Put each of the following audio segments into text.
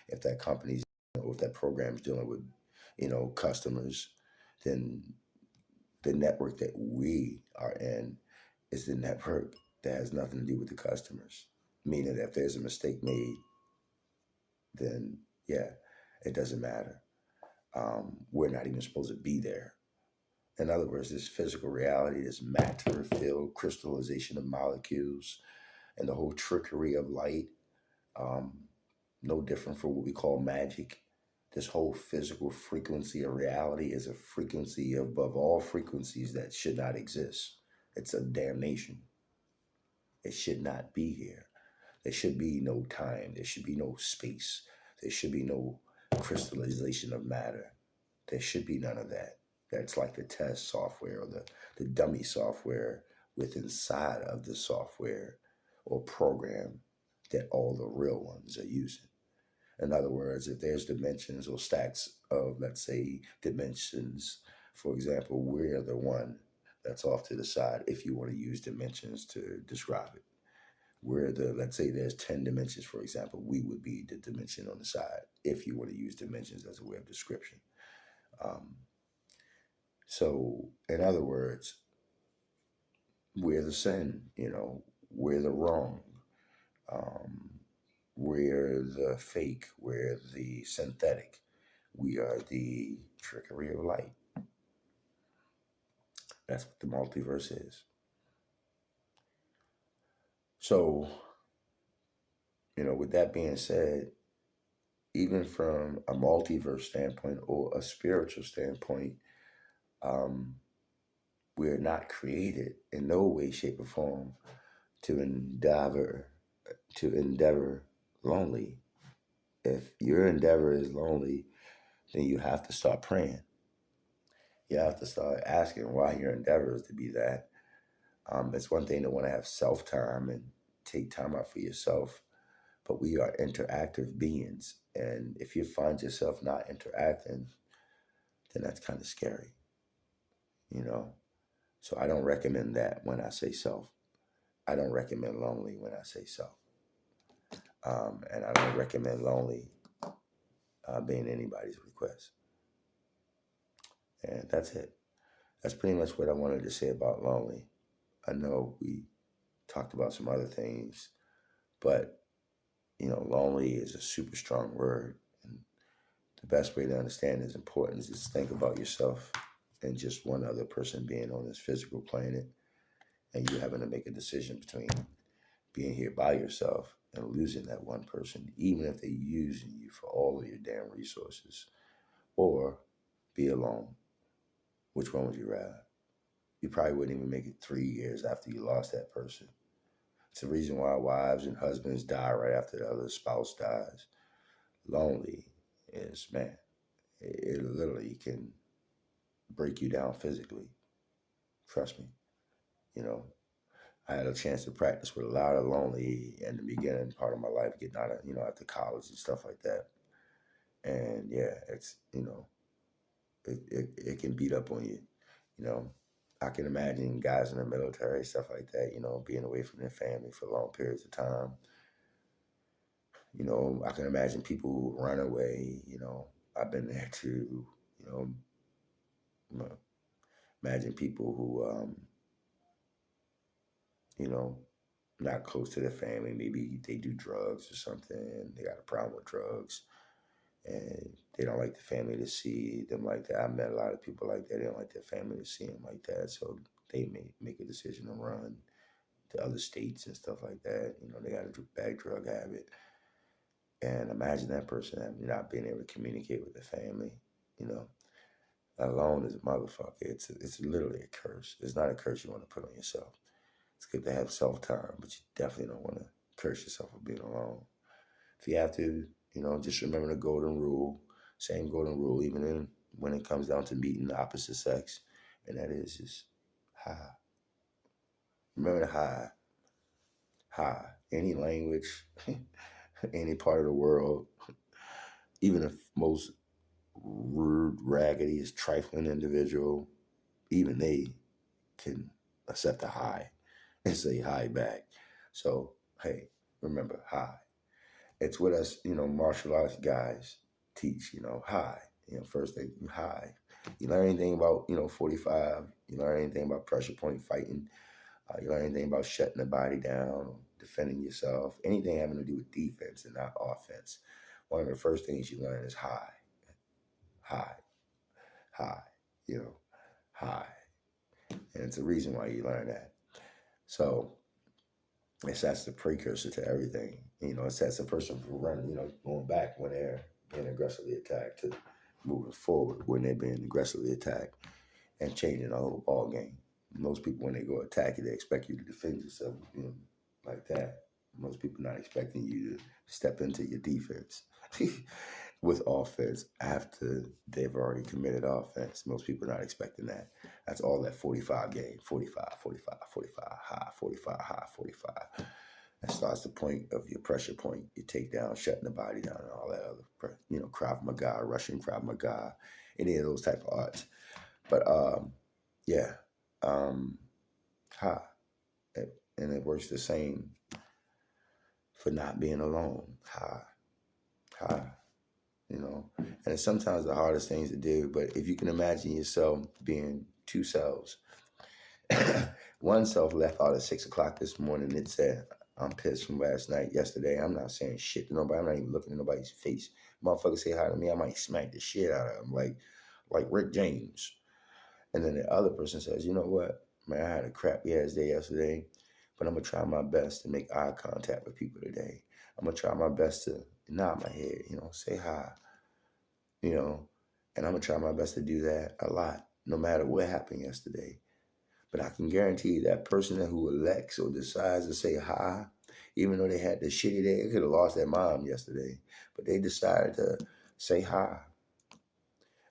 If that company's or if that program's dealing with, customers, then the network that we are in is the network that has nothing to do with the customers. Meaning that if there's a mistake made, then yeah, it doesn't matter. We're not even supposed to be there. In other words, this physical reality, this matter field crystallization of molecules, and the whole trickery of light, um, no different from what we call magic. This whole physical frequency of reality is a frequency above all frequencies that should not exist. It's a damnation. It should not be here. There should be no time. There should be no space. There should be no crystallization of matter. There should be none of that. That's like the test software or the dummy software with inside of the software or program that all the real ones are using. In other words, if there's dimensions or stacks of, let's say, dimensions, for example, we're the one that's off to the side if you want to use dimensions to describe it. Where let's say there's 10 dimensions, for example, we would be the dimension on the side if you want to use dimensions as a way of description. Um, so, in other words, we're the sin, we're the wrong, um, we're the fake, we're the synthetic, we are the trickery of light. That's what the multiverse is. So, with that being said, even from a multiverse standpoint or a spiritual standpoint, um, we're not created in no way, shape, or form to endeavor lonely. If your endeavor is lonely, then you have to start praying. You have to start asking why your endeavor is to be that. It's one thing to want to have self time and take time out for yourself, but we are interactive beings. And if you find yourself not interacting, then that's kind of scary, you know? So I don't recommend that when I say self. I don't recommend lonely when I say self. And I don't recommend lonely being anybody's request. And that's it. That's pretty much what I wanted to say about lonely. I know we talked about some other things, but lonely is a super strong word. And the best way to understand its importance is think about yourself and just one other person being on this physical planet, and you having to make a decision between being here by yourself and losing that one person, even if they're using you for all of your damn resources, or be alone. Which one would you rather? You probably wouldn't even make it 3 years after you lost that person. It's the reason why wives and husbands die right after the other spouse dies. Lonely is, man, it literally can break you down physically. Trust me. You know, I had a chance to practice with a lot of lonely in the beginning part of my life, getting out of, after college and stuff like that. And yeah, it's, it can beat up on you. You know, I can imagine guys in the military, stuff like that, being away from their family for long periods of time. I can imagine people who run away, I've been there too, imagine people who, you know, not close to their family. Maybe they do drugs or something. They got a problem with drugs and they don't like the family to see them like that. I've met a lot of people like that. They don't like their family to see them like that. So they may make a decision to run to other states and stuff like that. They got a bad drug habit. And imagine that person not being able to communicate with their family, you know. Alone is a motherfucker. It's literally a curse. It's not a curse you want to put on yourself. It's good to have self-time, but you definitely don't want to curse yourself for being alone. If you have to, just remember the golden rule. Same golden rule, when it comes down to meeting the opposite sex, and that is just hi. Remember the hi. Hi. Any language, any part of the world, even the most rude, raggediest, trifling individual, even they can accept a hi and say hi back. So, hey, remember, hi. It's what us, martial arts guys teach, high. First they high. You learn anything about, 45, you learn anything about pressure point fighting, you learn anything about shutting the body down, defending yourself, anything having to do with defense and not offense. One of the first things you learn is high, high, high, you know, high. And it's a reason why you learn that. So that's the precursor to everything. It sets a person from running, going back when they're being aggressively attacked to moving forward when they're being aggressively attacked and changing the whole ball game. Most people, when they go attack you, they expect you to defend yourself, like that. Most people not expecting you to step into your defense with offense after they've already committed offense. Most people are not expecting that. That's all that 45 game, 45, 45, 45, high, 45, high, 45. That starts the point of your pressure point, your takedown, shutting the body down, and all that other, Krav Maga, Russian Krav Maga, any of those type of arts. But yeah, high, and it works the same for not being alone. High, and it's sometimes the hardest things to do. But if you can imagine yourself being two selves, one self left out at 6:00 this morning. It said, "I'm pissed from last night, yesterday. I'm not saying shit to nobody. I'm not even looking at nobody's face. Motherfucker say hi to me, I might smack the shit out of him, like Rick James." And then the other person says, "You know what, man, I had a crappy ass day yesterday, but I'm gonna try my best to make eye contact with people today. I'm gonna try my best to nod my head, say hi, and I'm gonna try my best to do that a lot, no matter what happened yesterday. But I can guarantee you that person who elects or decides to say hi, even though they had the shitty day, they could have lost their mom yesterday, but they decided to say hi.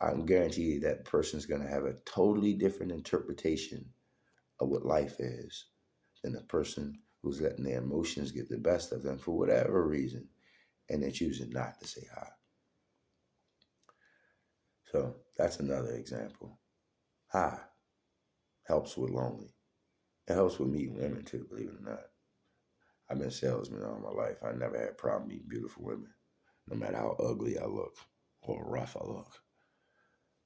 I can guarantee you that person's going to have a totally different interpretation of what life is than the person who's letting their emotions get the best of them for whatever reason, and they're choosing not to say hi. So that's another example. Hi helps with lonely. It helps with meeting women too, believe it or not. I've been a salesman all my life. I never had a problem meeting beautiful women, no matter how ugly I look or rough I look.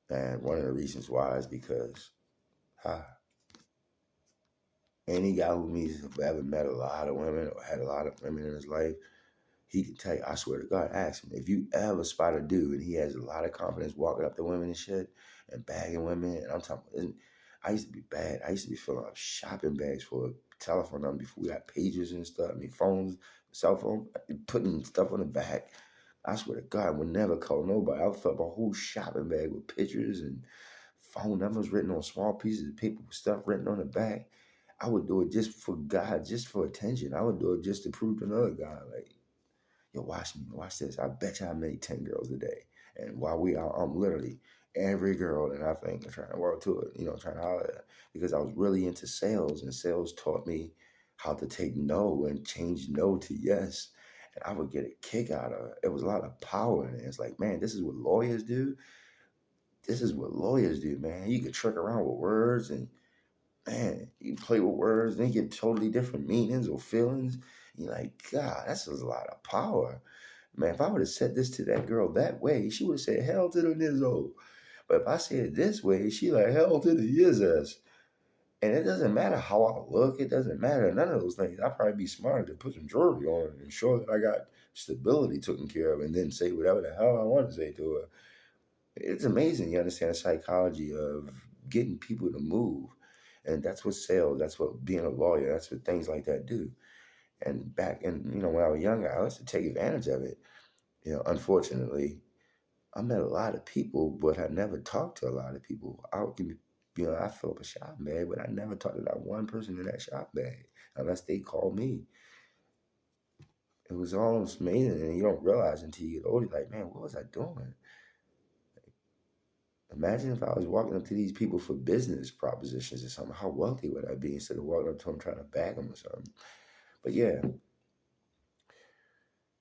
And one of the reasons why is because any guy who's ever met a lot of women or had a lot of women in his life, he can tell you, I swear to God, ask him. If you ever spot a dude and he has a lot of confidence walking up to women and shit and bagging women, and I'm talking, I used to be bad. I used to be filling up shopping bags for a telephone number before we got pagers and stuff. I mean, phones, cell phone, putting stuff on the back. I swear to God, I would never call nobody. I would fill up a whole shopping bag with pictures and phone numbers written on small pieces of paper with stuff written on the back. I would do it just for God, just for attention. I would do it just to prove to another guy, like, yo, watch me, watch this. I bet you I made 10 girls a day. And while we out, I'm literally every girl that I think I'm trying to work to it, trying to holler at. Because I was really into sales, and sales taught me how to take no and change no to yes. And I would get a kick out of it. It was a lot of power in it. It's like, man, this is what lawyers do. This is what lawyers do, man. You can trick around with words, and man, you play with words, and they get totally different meanings or feelings. You're like, God, that's a lot of power. Man, if I would have said this to that girl that way, she would have said, hell to the nizzo. But if I say it this way, she like, hell to the yizzas. And it doesn't matter how I look. It doesn't matter. None of those things. I'd probably be smarter to put some jewelry on and ensure that I got stability taken care of and then say whatever the hell I want to say to her. It's amazing. You understand the psychology of getting people to move. And that's what sales, that's what being a lawyer, that's what things like that do. And back in, when I was younger, I used to take advantage of it. Unfortunately, I met a lot of people, but I never talked to a lot of people. I fill up a shop bag, but I never talked to that one person in that shop bag unless they called me. It was almost amazing, and you don't realize until you get older, like, man, what was I doing? Imagine if I was walking up to these people for business propositions or something. How wealthy would I be instead of walking up to them trying to bag them or something? But yeah,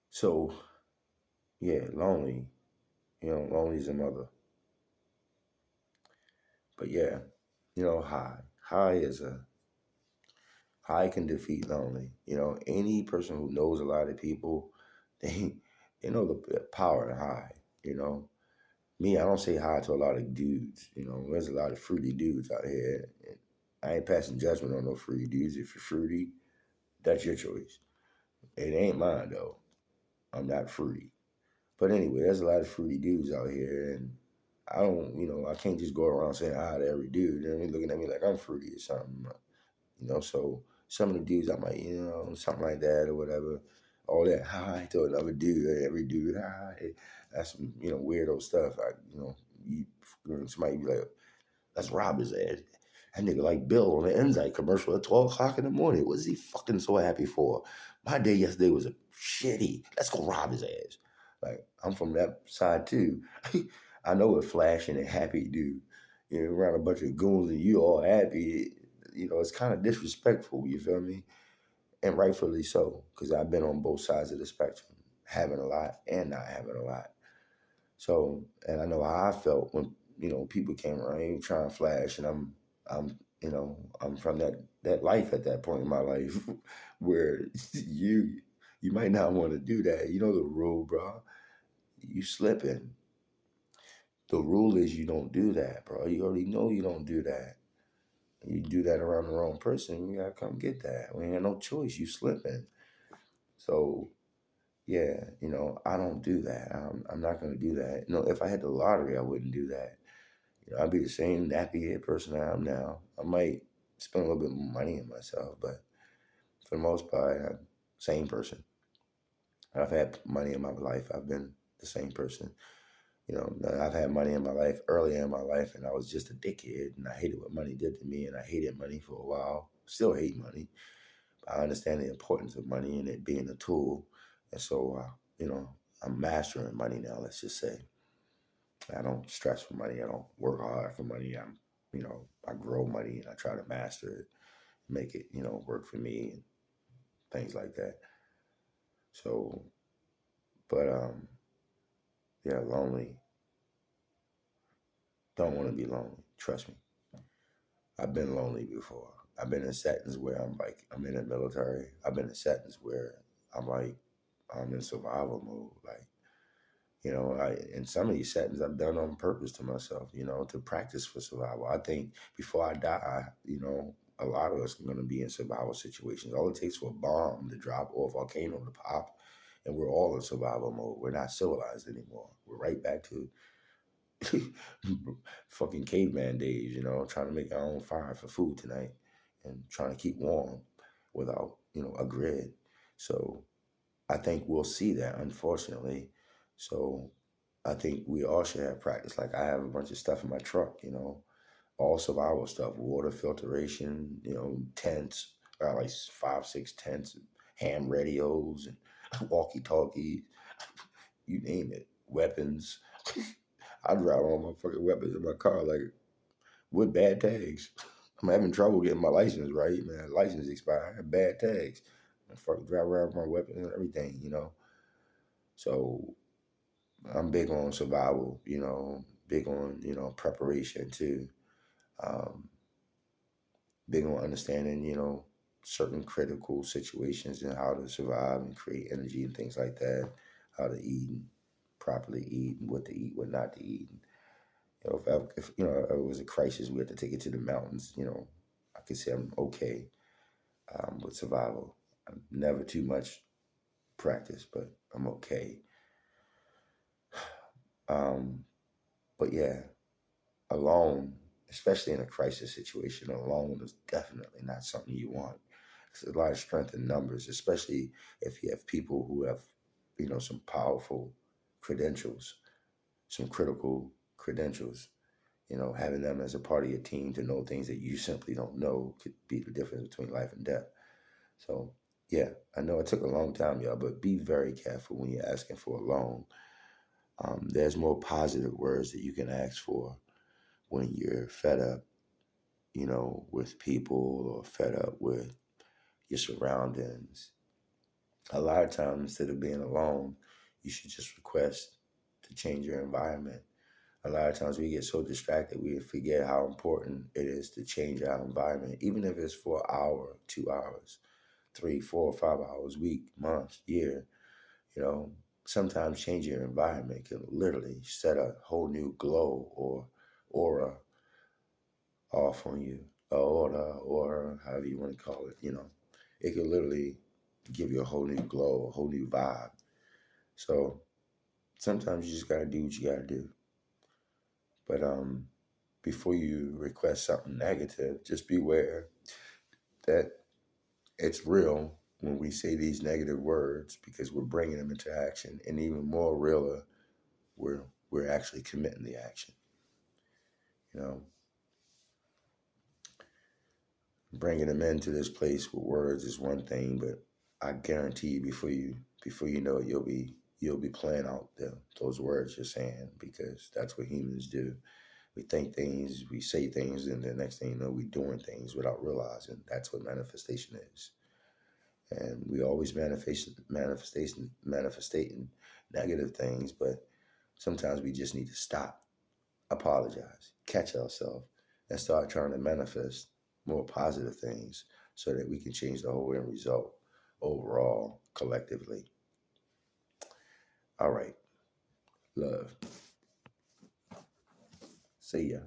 so yeah, lonely. Lonely's a mother. But yeah, high. High can defeat lonely. Any person who knows a lot of people, They they know the power and high. You know, me, I don't say hi to a lot of dudes. You know, there's a lot of fruity dudes out here. And I ain't passing judgment on no fruity dudes. If you're fruity, that's your choice. It ain't mine though. I'm not fruity. But anyway, there's a lot of fruity dudes out here, and I don't, I can't just go around saying hi to every dude. You know what I mean? Looking at me like I'm fruity or something. So some of the dudes I might, something like that or whatever. All that hi to another dude, every dude hi. That's some, weirdo stuff. You, somebody be like, let's rob his ass. That nigga like Bill on the Enzyme commercial at 12 o'clock in the morning. What is he fucking so happy for? My day yesterday was a shitty. Let's go rob his ass. Like, I'm from that side too. I know what flashing and happy do. Around a bunch of goons and you all happy. It's kind of disrespectful, you feel me? And rightfully so, because I've been on both sides of the spectrum, having a lot and not having a lot. So, and I know how I felt when people came around trying to flash, and I'm from that life at that point in my life where you might not want to do that. You know the rule, bro. You slipping. The rule is you don't do that, bro. You already know you don't do that. You do that around the wrong person, you gotta come get that. We ain't got no choice. You slipping. So yeah, I don't do that. I'm not gonna do that. If I had the lottery, I wouldn't do that. I'd be the same nappy head person I am now. I might spend a little bit more money on myself, but for the most part, I'm the same person. I've had money in my life. I've been the same person. I've had money in my life earlier in my life, and I was just a dickhead, and I hated what money did to me, and I hated money for a while. Still hate money. But I understand the importance of money and it being a tool, and so I'm mastering money now. Let's just say I don't stress for money. I don't work hard for money. I grow money and I try to master it, make it work for me and things like that. So, but yeah, lonely. Don't want to be lonely. Trust me. I've been lonely before. I've been in settings where I'm in the military. I've been in settings where I'm in survival mode. In some of these settings I've done on purpose to myself, to practice for survival. I think before I die, a lot of us are going to be in survival situations. All it takes for a bomb to drop or a volcano to pop, and we're all in survival mode. We're not civilized anymore. We're right back to fucking caveman days, trying to make our own fire for food tonight and trying to keep warm without, a grid. So I think we'll see that, unfortunately. So I think we all should have practice. Like I have a bunch of stuff in my truck, all survival stuff, water filtration, tents. I got like 5, 6 tents, ham radios, and walkie-talkies, you name it, weapons. I drive all my fucking weapons in my car like with bad tags. I'm having trouble getting my license right, man. License expired. I have bad tags. I fucking drive around with my weapons and everything. So I'm big on survival, big on, preparation too. Um, Big on understanding, certain critical situations and how to survive and create energy and things like that, how to eat and properly eat and what to eat, what not to eat. If it was a crisis, we had to take it to the mountains, I could say I'm okay with survival. I'm never too much practice, but I'm okay. Um, but yeah, alone, especially in a crisis situation, alone is definitely not something you want. There's a lot of strength in numbers, especially if you have people who have, some powerful credentials, some critical credentials. Having them as a part of your team to know things that you simply don't know could be the difference between life and death. So, yeah, I know it took a long time, y'all, but be very careful when you're asking for a loan. There's more positive words that you can ask for when you're fed up, with people or fed up with your surroundings. A lot of times, instead of being alone, you should just request to change your environment. A lot of times we get so distracted we forget how important it is to change our environment, even if it's for an hour, 2 hours, 3, 4, 5 hours, week, month, year. You know, sometimes changing your environment can literally set a whole new glow or aura off on you, or however you want to call it. You know, it could literally give you a whole new glow, a whole new vibe. So sometimes you just gotta do what you gotta do. But before you request something negative, just beware that it's real when we say these negative words because we're bringing them into action, and even more realer, we're actually committing the action. You know, bringing them into this place with words is one thing, but I guarantee you, before you know it, you'll be playing out those words you're saying, because that's what humans do. We think things, we say things, and the next thing you know, we're doing things without realizing. That's what manifestation is. And we always manifestating negative things, but sometimes we just need to stop, apologize, catch ourselves, and start trying to manifest more positive things so that we can change the whole end result overall, collectively. All right. Love. See ya.